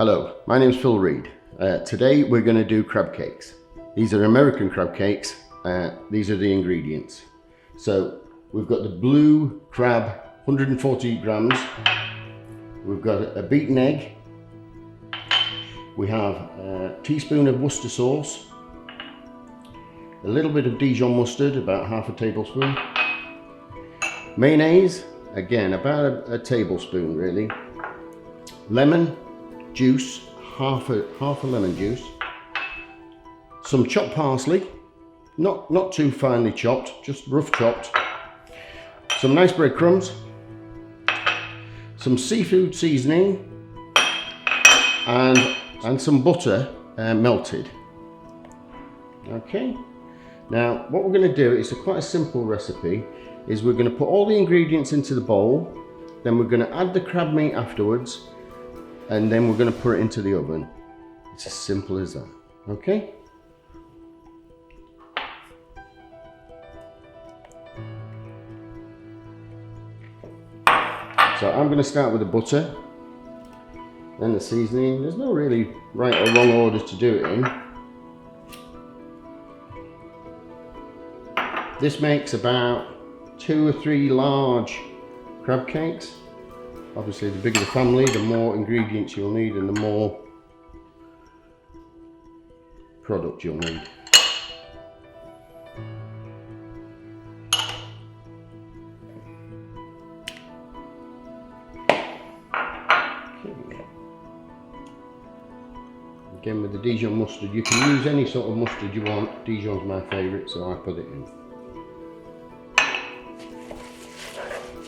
Hello, my name's Phil Reed. Today we're going to do crab cakes. These are American crab cakes. These are the ingredients. So we've got the blue crab, 140 grams. We've got a beaten egg. We have a teaspoon of Worcester sauce. A little bit of Dijon mustard, about half a tablespoon. Mayonnaise, again about a tablespoon really. Lemon juice, half a lemon juice. Some chopped parsley, not too finely chopped, just rough chopped. Some nice breadcrumbs. Some seafood seasoning, and some butter melted. Okay. Now what we're going to do is quite a simple recipe. Is we're going to put all the ingredients into the bowl, then we're going to add the crab meat afterwards, and then we're going to put it into the oven. It's as simple as that. Okay. So I'm going to start with the butter, then the seasoning. There's no really right or wrong order to do it in. This makes about 2 or 3 large crab cakes. Obviously the bigger the family, the more ingredients you'll need and the more product you'll need. Again with the Dijon mustard, you can use any sort of mustard you want. Dijon's my favourite, so I put it in.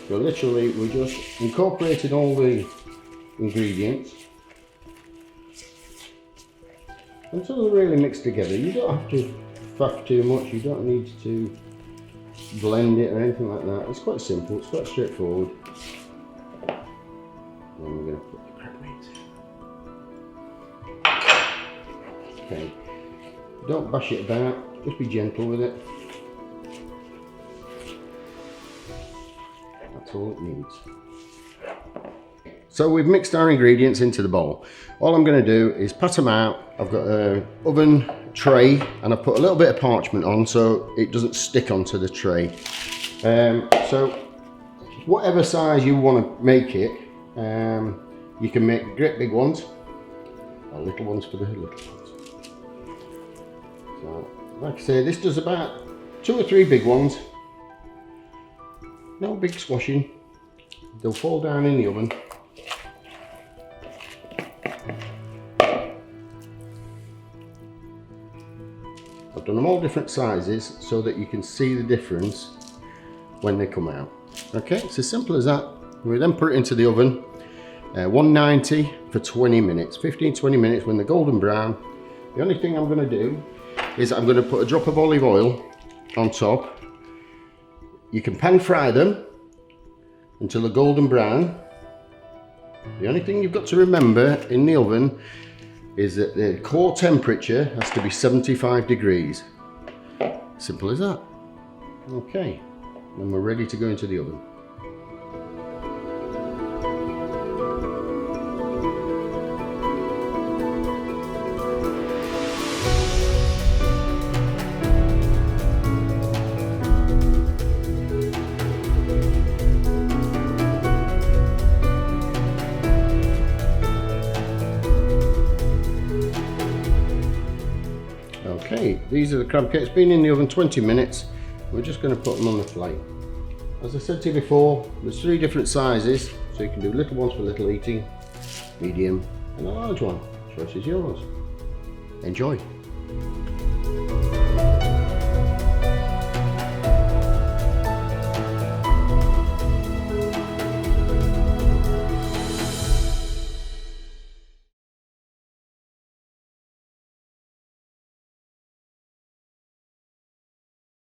So literally we just incorporated all the ingredients until they're really mixed together. You don't have to faff too much, you don't need to blend it or anything like that. It's quite simple, it's quite straightforward. Then we're going to put the crab meat. Okay, don't bash it about, just be gentle with it. That's all it needs. So we've mixed our ingredients into the bowl. All I'm going to do is pat them out. I've got an oven tray and I've put a little bit of parchment on so it doesn't stick onto the tray. So whatever size you want to make it, you can make great big ones or little ones for the little ones. So, like I say, this does about 2 or 3 big ones. No big squashing. They'll fall down in the oven. I've done them all different sizes so that you can see the difference when they come out. Okay, it's as simple as that. We then put it into the oven, 190 for 20 minutes, 15-20 minutes when they're golden brown. The only thing I'm going to do is I'm going to put a drop of olive oil on top. You can pan fry them until they're golden brown. The only thing you've got to remember in the oven is that the core temperature has to be 75 degrees. Simple as that. Okay, then we're ready to go into the oven. Okay, these are the crab cakes, been in the oven 20 minutes. We're just going to put them on the plate. As I said to you before, there's 3 different sizes, so you can do little ones for little eating, medium and a large one. Choice is yours. Enjoy.